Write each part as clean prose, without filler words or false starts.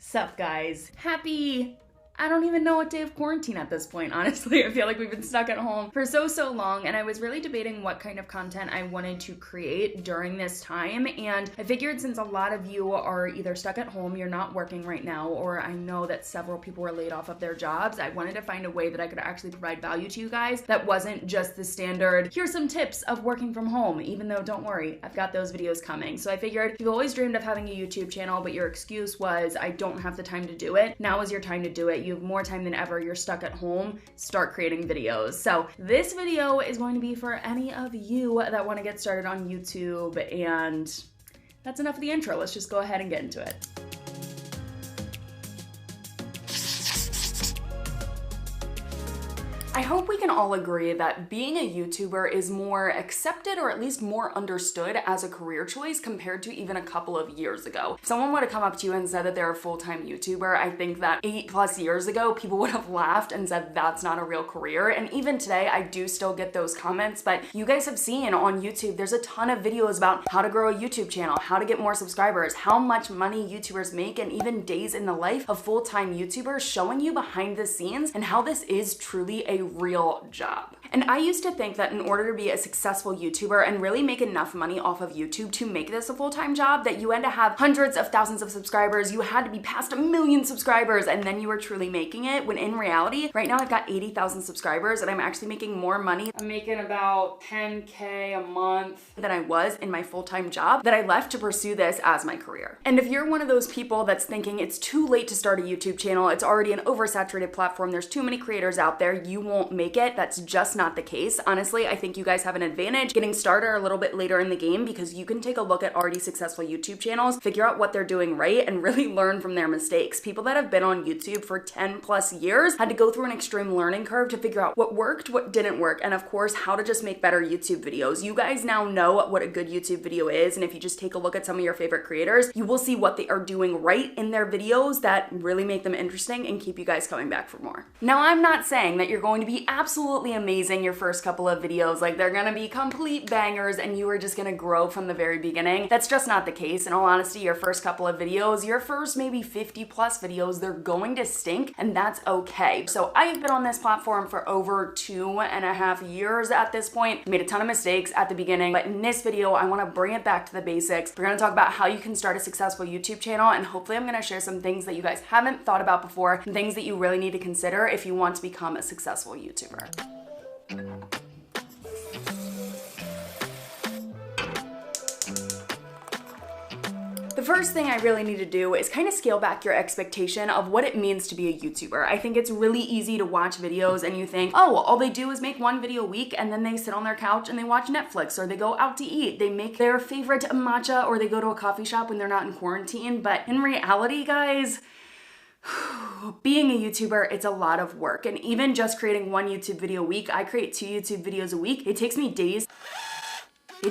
Sup guys, I don't even know what day of quarantine at this point, honestly. I feel like we've been stuck at home for so long, and I was really debating what kind of content I wanted to create during this time, and I figured since a lot of you are either stuck at home, you're not working right now, or I know that several people were laid off of their jobs, I wanted to find a way that I could actually provide value to you guys that wasn't just the standard, here's some tips of working from home, even though don't worry, I've got those videos coming. So I figured you've always dreamed of having a YouTube channel, but your excuse was, I don't have the time to do it. Now is your time to do it. You have more time than ever. You're stuck at home. Start creating videos. So this video is going to be for any of you that want to get started on YouTube, and that's enough of the intro. Let's just go ahead and get into it. I hope we can all agree that being a YouTuber is more accepted, or at least more understood as a career choice compared to even a couple of years ago. If someone would have come up to you and said that they're a full-time YouTuber, I think that 8+ years ago, people would have laughed and said that's not a real career. And even today, I do still get those comments, but you guys have seen on YouTube, there's a ton of videos about how to grow a YouTube channel, how to get more subscribers, how much money YouTubers make, and even days in the life of full-time YouTubers, showing you behind the scenes and how this is truly a real job. And I used to think that in order to be a successful YouTuber and really make enough money off of YouTube to make this a full-time job, that you had to have hundreds of thousands of subscribers, you had to be past 1 million subscribers, and then you were truly making it, when in reality, right now I've got 80,000 subscribers and I'm actually making more money. I'm making about 10K a month than I was in my full-time job, that I left to pursue this as my career. And if you're one of those people that's thinking it's too late to start a YouTube channel, it's already an oversaturated platform, there's too many creators out there, you won't make it, that's just not the case. Honestly, I think you guys have an advantage getting started a little bit later in the game, because you can take a look at already successful YouTube channels, figure out what they're doing right, and really learn from their mistakes. People that have been on YouTube for 10+ years had to go through an extreme learning curve to figure out what worked, what didn't work, and of course, how to just make better YouTube videos. You guys now know what a good YouTube video is, and if you just take a look at some of your favorite creators, you will see what they are doing right in their videos that really make them interesting and keep you guys coming back for more. Now, I'm not saying that you're going to be absolutely amazing your first couple of videos, like they're gonna be complete bangers and you are just gonna grow from the very beginning. That's just not the case. In all honesty, your first couple of videos, your first maybe 50+ videos, they're going to stink, and that's okay. So I've been on this platform for over 2.5 years at this point. Made a ton of mistakes at the beginning, but in this video, I wanna bring it back to the basics. We're gonna talk about how you can start a successful YouTube channel, and hopefully I'm gonna share some things that you guys haven't thought about before, and things that you really need to consider if you want to become a successful YouTuber. The first thing I really need to do is kind of scale back your expectation of what it means to be a YouTuber. I think it's really easy to watch videos and you think, oh, all they do is make one video a week and then they sit on their couch and they watch Netflix, or they go out to eat, they make their favorite matcha, or they go to a coffee shop when they're not in quarantine. But in reality, guys, being a YouTuber, it's a lot of work. And even just creating one YouTube video a week, I create 2 YouTube videos a week. It takes me days to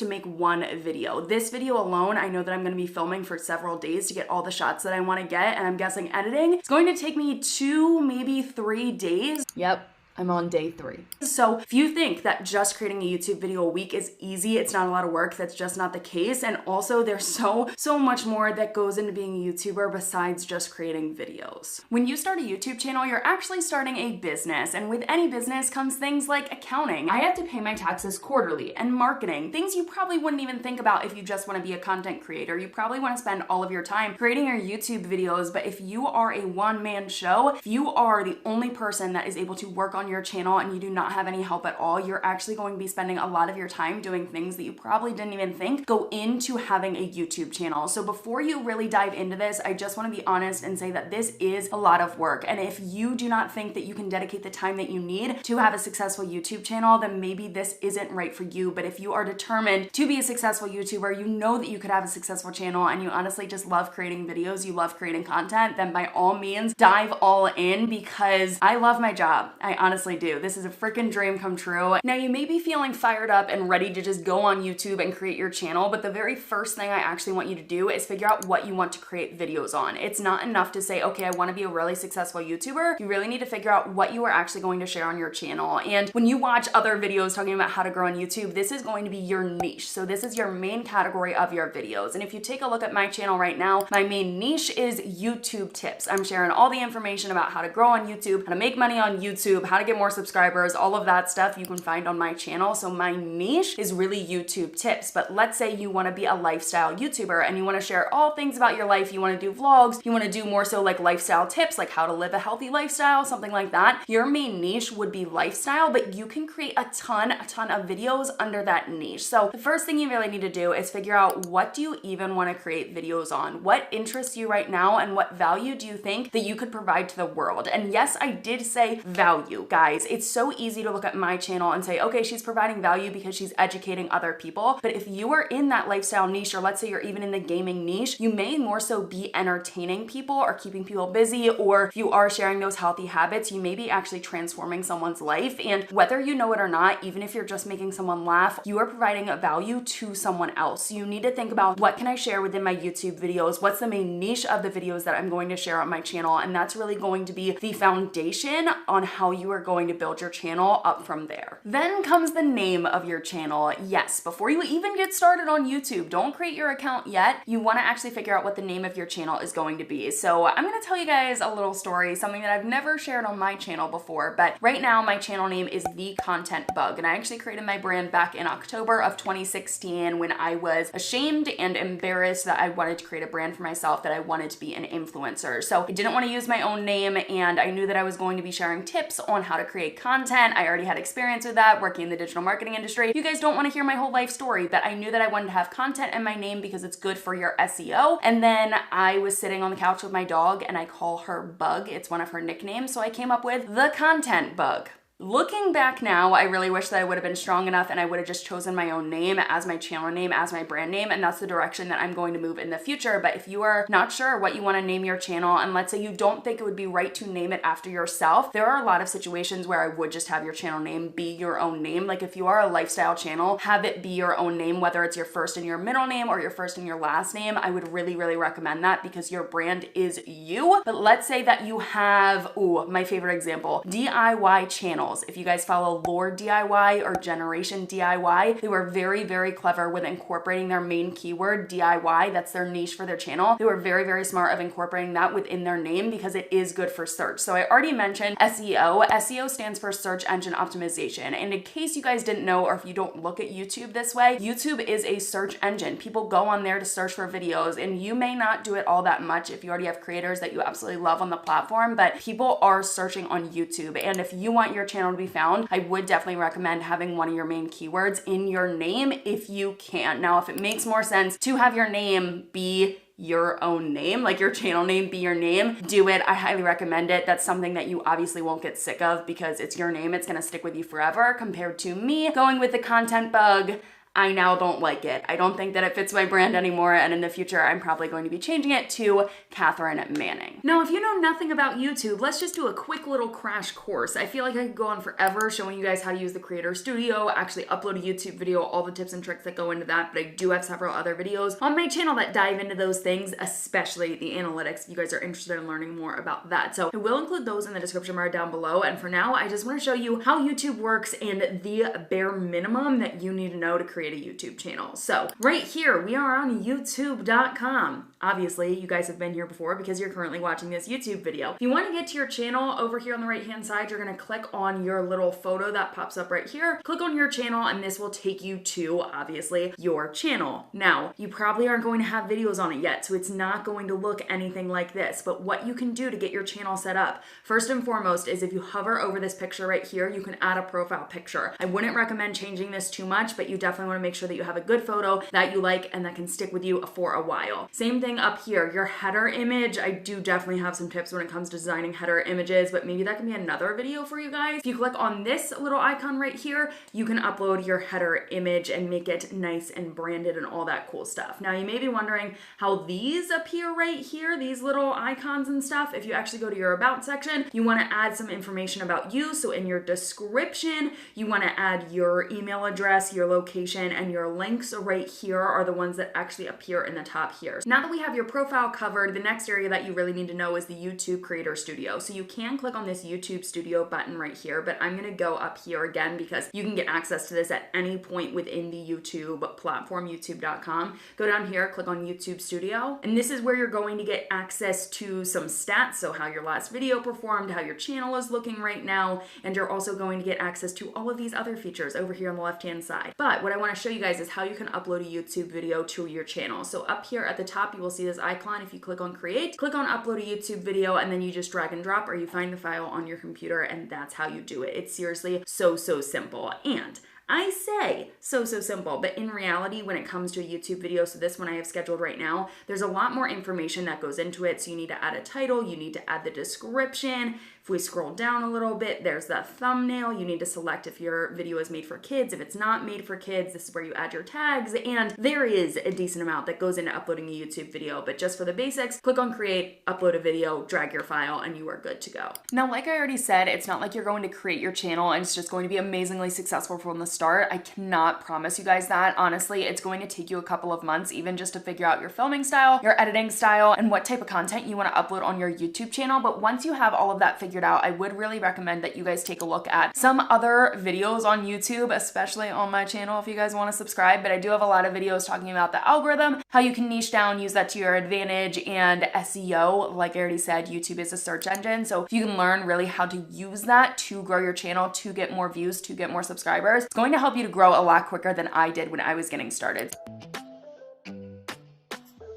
make one video. This video alone, I know that I'm gonna be filming for several days to get all the shots that I wanna get, and I'm guessing editing, it's going to take me 2, maybe 3 days. Yep. I'm on day 3. So if you think that just creating a YouTube video a week is easy, it's not a lot of work, that's just not the case. And also there's so much more that goes into being a YouTuber besides just creating videos. When you start a YouTube channel, you're actually starting a business. And with any business comes things like accounting. I have to pay my taxes quarterly, and marketing, things you probably wouldn't even think about if you just want to be a content creator. You probably want to spend all of your time creating your YouTube videos, but if you are a one-man show, if you are the only person that is able to work on your channel and you do not have any help at all, you're actually going to be spending a lot of your time doing things that you probably didn't even think go into having a YouTube channel. So before you really dive into this, I just want to be honest and say that this is a lot of work. And if you do not think that you can dedicate the time that you need to have a successful YouTube channel, then maybe this isn't right for you. But if you are determined to be a successful YouTuber, you know that you could have a successful channel, and you honestly just love creating videos, you love creating content, then by all means dive all in, because I love my job. I honestly honestly do. This is a freaking dream come true. Now you may be feeling fired up and ready to just go on YouTube and create your channel, but the very first thing I actually want you to do is figure out what you want to create videos on. It's not enough to say, okay, I want to be a really successful YouTuber. You really need to figure out what you are actually going to share on your channel. And when you watch other videos talking about how to grow on YouTube, this is going to be your niche. So this is your main category of your videos. And if you take a look at my channel right now, my main niche is YouTube tips. I'm sharing all the information about how to grow on YouTube, how to make money on YouTube, how to get more subscribers, all of that stuff you can find on my channel. So my niche is really YouTube tips. But let's say you want to be a lifestyle YouTuber and you want to share all things about your life. You want to do vlogs. You want to do more so like lifestyle tips, like how to live a healthy lifestyle, something like that. Your main niche would be lifestyle, but you can create a ton of videos under that niche. So the first thing you really need to do is figure out, what do you even want to create videos on? What interests you right now and what value do you think that you could provide to the world? And yes, I did say value, guys. It's so easy to look at my channel and say, okay, she's providing value because she's educating other people. But if you are in that lifestyle niche, or let's say you're even in the gaming niche, you may more so be entertaining people or keeping people busy, or if you are sharing those healthy habits, you may be actually transforming someone's life. And whether you know it or not, even if you're just making someone laugh, you are providing a value to someone else. You need to think about, what can I share within my YouTube videos? What's the main niche of the videos that I'm going to share on my channel? And that's really going to be the foundation on how you are going to build your channel up from there. Then comes the name of your channel. Yes, before you even get started on YouTube, don't create your account yet. You want to actually figure out what the name of your channel is going to be. So I'm going to tell you guys a little story, something that I've never shared on my channel before, but right now my channel name is The Content Bug, and I actually created my brand back in October of 2016 when I was ashamed and embarrassed that I wanted to create a brand for myself, that I wanted to be an influencer. So I didn't want to use my own name, and I knew that I was going to be sharing tips on how to create content. I already had experience with that, working in the digital marketing industry. You guys don't want to hear my whole life story, but I knew that I wanted to have content in my name because it's good for your SEO. And then I was sitting on the couch with my dog and I call her Bug. It's one of her nicknames. So I came up with The Content Bug. Looking back now, I really wish that I would have been strong enough and I would have just chosen my own name as my channel name, as my brand name, and that's the direction that I'm going to move in the future. But if you are not sure what you want to name your channel, and let's say you don't think it would be right to name it after yourself, there are a lot of situations where I would just have your channel name be your own name. Like if you are a lifestyle channel, have it be your own name, whether it's your first and your middle name or your first and your last name. I would really recommend that because your brand is you. But let's say that you have, my favorite example, DIY channels. If you guys follow Lord DIY or Generation DIY, they were very clever with incorporating their main keyword, DIY. That's their niche for their channel. They were very smart of incorporating that within their name because it is good for search. So I already mentioned SEO. SEO stands for search engine optimization. And in case you guys didn't know, or if you don't look at YouTube this way, YouTube is a search engine. People go on there to search for videos, and you may not do it all that much if you already have creators that you absolutely love on the platform, but people are searching on YouTube. And if you want your channel to be found, I would definitely recommend having one of your main keywords in your name if you can. Now, if it makes more sense to have your name be your own name, like your channel name be your name, do it. I highly recommend it. That's something that you obviously won't get sick of because it's your name. It's going to stick with you forever, compared to me going with The Content Bug. I now don't like it. I don't think that it fits my brand anymore, and in the future, I'm probably going to be changing it to Cathrin Manning. Now, if you know nothing about YouTube, let's just do a quick little crash course. I feel like I could go on forever showing you guys how to use the Creator Studio, actually upload a YouTube video, all the tips and tricks that go into that, but I do have several other videos on my channel that dive into those things, especially the analytics, if you guys are interested in learning more about that. So I will include those in the description bar down below, and for now, I just want to show you how YouTube works and the bare minimum that you need to know to create a YouTube channel. So right here, we are on youtube.com. Obviously, you guys have been here before because you're currently watching this YouTube video. If you want to get to your channel, over here on the right-hand side, you're going to click on your little photo that pops up right here. Click on your channel, and this will take you to, obviously, your channel. Now, you probably aren't going to have videos on it yet, so it's not going to look anything like this, but what you can do to get your channel set up, first and foremost, is if you hover over this picture right here, you can add a profile picture. I wouldn't recommend changing this too much, but you definitely want to make sure that you have a good photo that you like and that can stick with you for a while. Same thing thing up here, your header image. I do definitely have some tips when it comes to designing header images, but maybe that can be another video for you guys. If you click on this little icon right here, you can upload your header image and make it nice and branded and all that cool stuff. Now you may be wondering how these appear right here, these little icons and stuff. If you actually go to your about section, you want to add some information about you. So in your description, you want to add your email address, your location, and your links right here are the ones that actually appear in the top here. Now that we have your profile covered, the next area that you really need to know is the YouTube Creator Studio. So you can click on this YouTube Studio button right here, but I'm going to go up here again because you can get access to this at any point within the YouTube platform, youtube.com. Go down here, click on YouTube Studio, and this is where you're going to get access to some stats, so how your last video performed, how your channel is looking right now, and you're also going to get access to all of these other features over here on the left-hand side. But what I want to show you guys is how you can upload a YouTube video to your channel. So up here at the top, you will see this icon. If you click on create, click on upload a YouTube video, and then you just drag and drop, or you find the file on your computer, and that's how you do it. It's seriously so simple. And I say so simple, but in reality, when it comes to a YouTube video, so this one I have scheduled right now, there's a lot more information that goes into it. So you need to add a title, you need to add the description. If we scroll down a little bit, there's the thumbnail. You need to select if your video is made for kids. If it's not made for kids, this is where you add your tags. And there is a decent amount that goes into uploading a YouTube video. But just for the basics, click on create, upload a video, drag your file, and you are good to go. Now, like I already said, it's not like you're going to create your channel and it's just going to be amazingly successful from the start. I cannot promise you guys that. Honestly, it's going to take you a couple of months even just to figure out your filming style, your editing style, and what type of content you want to upload on your YouTube channel. But once you have all of that figured out, I would really recommend that you guys take a look at some other videos on YouTube, especially on my channel if you guys want to subscribe. But I do have a lot of videos talking about the algorithm, how you can niche down, use that to your advantage, and SEO. Like I already said, YouTube is a search engine. So if you can learn really how to use that to grow your channel, to get more views, to get more subscribers, it's going to help you to grow a lot quicker than I did when I was getting started.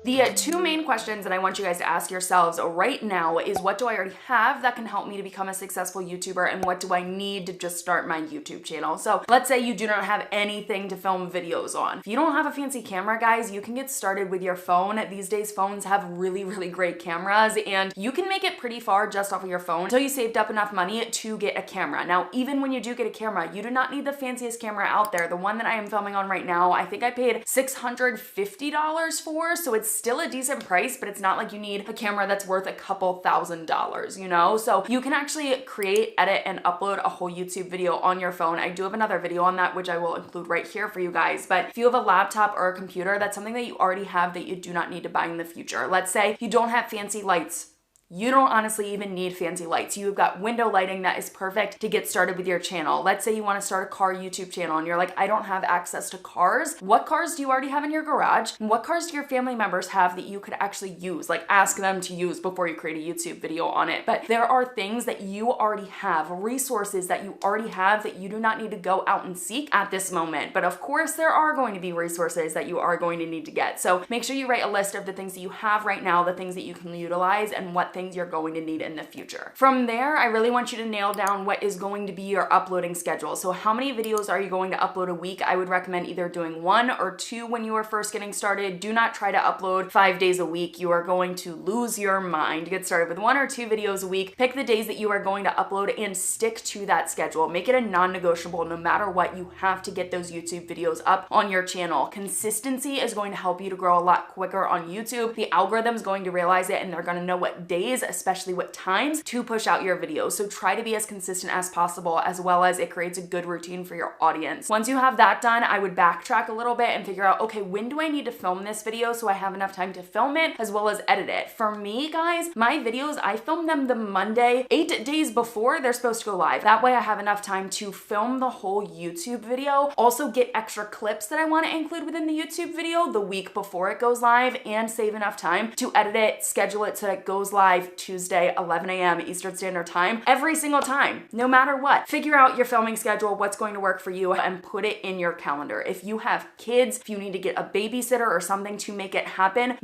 The two main questions that I want you guys to ask yourselves right now is, what do I already have that can help me to become a successful YouTuber, and what do I need to just start my YouTube channel? So let's say you do not have anything to film videos on. If you don't have a fancy camera, guys, you can get started with your phone. These days, phones have really great cameras, and you can make it pretty far just off of your phone until you saved up enough money to get a camera. Now, even when you do get a camera, you do not need the fanciest camera out there. The one that I am filming on right now, I think I paid $650 for, so it's still a decent price, but it's not like you need a camera that's worth a couple $1,000s, you know? So you can actually create, edit, and upload a whole YouTube video on your phone. I do have another video on that, which I will include right here for you guys. But if you have a laptop or a computer, that's something that you already have that you do not need to buy in the future. Let's say you don't have fancy lights. You don't honestly even need fancy lights. You've got window lighting that is perfect to get started with your channel. Let's say you want to start a car YouTube channel and you're like, I don't have access to cars. What cars do you already have in your garage? And what cars do your family members have that you could actually use? Like, ask them to use before you create a YouTube video on it. But there are things that you already have, resources that you already have that you do not need to go out and seek at this moment. But of course, there are going to be resources that you are going to need to get. So make sure you write a list of the things that you have right now, the things that you can utilize, and what things you're going to need in the future. From there, I really want you to nail down what is going to be your uploading schedule. So how many videos are you going to upload a week? I would recommend either doing 1 or 2 when you are first getting started. Do not try to upload 5 days a week. You are going to lose your mind. Get started with 1 or 2 videos a week. Pick the days that you are going to upload and stick to that schedule. Make it a non-negotiable. No matter what, you have to get those YouTube videos up on your channel. Consistency is going to help you to grow a lot quicker on YouTube. The algorithm is going to realize it, and they're going to know what days, especially what times, to push out your videos. So try to be as consistent as possible, as well as it creates a good routine for your audience. Once you have that done, I would backtrack a little bit and figure out, okay, when do I need to film this video so I have enough time to film it as well as edit it? For me, guys, my videos, I film them the Monday, 8 days before they're supposed to go live. That way I have enough time to film the whole YouTube video, also get extra clips that I want to include within the YouTube video the week before it goes live, and save enough time to edit it, schedule it so that it goes live Tuesday, 11 a.m. Eastern Standard Time, every single time, no matter what. Figure out your filming schedule, what's going to work for you, and put it in your calendar. If you have kids, if you need to get a babysitter or something to make it happen,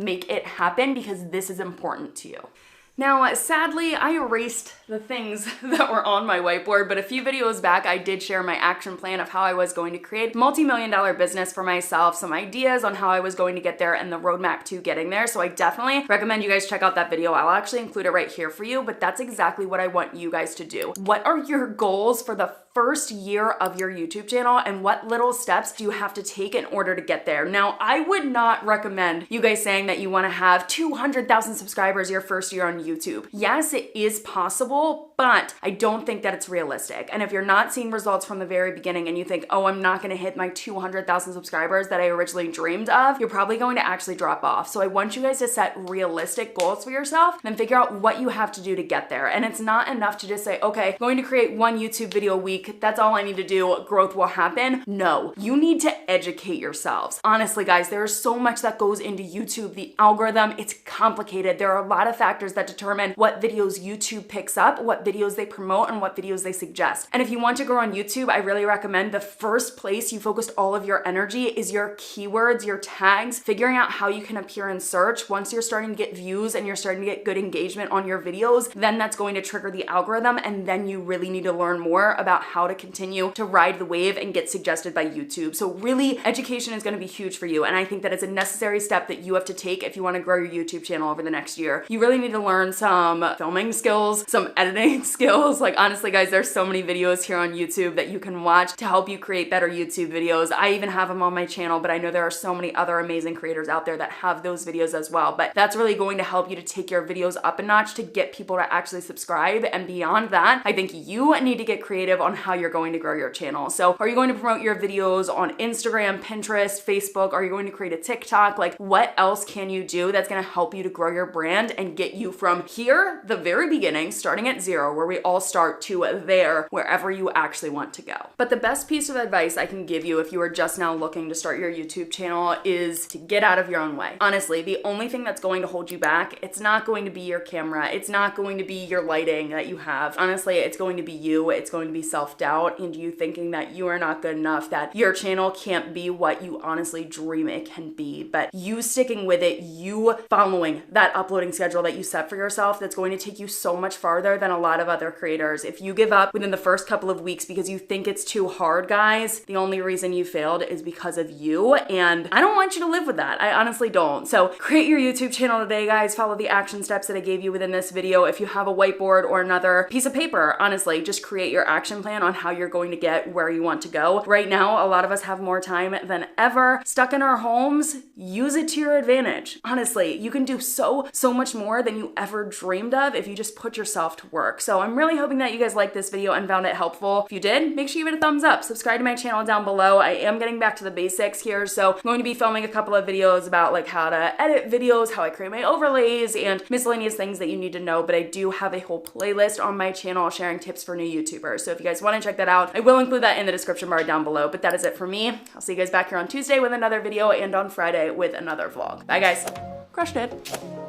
because this is important to you. Now, sadly, I erased the things that were on my whiteboard, but a few videos back, I did share my action plan of how I was going to create a multi-million-dollar business for myself, some ideas on how I was going to get there, and the roadmap to getting there. So I definitely recommend you guys check out that video. I'll actually include it right here for you, but that's exactly what I want you guys to do. What are your goals for the first year of your YouTube channel, and what little steps do you have to take in order to get there? Now, I would not recommend you guys saying that you want to have 200,000 subscribers your first year on YouTube. Yes, it is possible, but I don't think that it's realistic. And if you're not seeing results from the very beginning and you think, oh, I'm not going to hit my 200,000 subscribers that I originally dreamed of, you're probably going to actually drop off. So I want you guys to set realistic goals for yourself and figure out what you have to do to get there. And it's not enough to just say, okay, I'm going to create one YouTube video a week. That's all I need to do. Growth will happen. No, you need to educate yourselves. Honestly, guys, there's so much that goes into YouTube. The algorithm, it's complicated. There are a lot of factors that determine what videos YouTube picks up, what videos they promote, and what videos they suggest. And if you want to grow on YouTube, I really recommend the first place you focused all of your energy is your keywords, your tags, figuring out how you can appear in search. Once you're starting to get views and you're starting to get good engagement on your videos, then that's going to trigger the algorithm, and then you really need to learn more about how to continue to ride the wave and get suggested by YouTube. So really, education is going to be huge for you, and I think that it's a necessary step that you have to take if you want to grow your YouTube channel over the next year. You really need to learn some filming skills, some editing skills. Like, honestly, guys, there's so many videos here on YouTube that you can watch to help you create better YouTube videos. I even have them on my channel, but I know there are so many other amazing creators out there that have those videos as well. But that's really going to help you to take your videos up a notch to get people to actually subscribe. And beyond that, I think you need to get creative on how you're going to grow your channel. So are you going to promote your videos on Instagram, Pinterest, Facebook? Are you going to create a TikTok? Like, what else can you do that's going to help you to grow your brand and get you from here, the very beginning, starting at zero, where we all start, to there, wherever you actually want to go? But the best piece of advice I can give you if you are just now looking to start your YouTube channel is to get out of your own way. Honestly, the only thing that's going to hold you back, it's not going to be your camera. It's not going to be your lighting that you have. Honestly, it's going to be you. It's going to be self-doubt and you thinking that you are not good enough, that your channel can't be what you honestly dream it can be. But you sticking with it, you following that uploading schedule that you set for yourself, that's going to take you so much farther than a lot of other creators. If you give up within the first couple of weeks because you think it's too hard, guys, the only reason you failed is because of you. And I don't want you to live with that. I honestly don't. So create your YouTube channel today, guys. Follow the action steps that I gave you within this video. If you have a whiteboard or another piece of paper, honestly, just create your action plan on how you're going to get where you want to go. Right now, a lot of us have more time than ever. Stuck in our homes, use it to your advantage. Honestly, you can do so much more than you ever dreamed of if you just put yourself to work. So I'm really hoping that you guys liked this video and found it helpful. If you did, make sure you give it a thumbs up. Subscribe to my channel down below. I am getting back to the basics here, so I'm going to be filming a couple of videos about like how to edit videos, how I create my overlays, and miscellaneous things that you need to know, but I do have a whole playlist on my channel sharing tips for new YouTubers. So if you guys want to check that out, I will include that in the description bar down below. But that is it for me. I'll see you guys back here on Tuesday with another video and on Friday with another vlog. Bye, guys. Crushed it.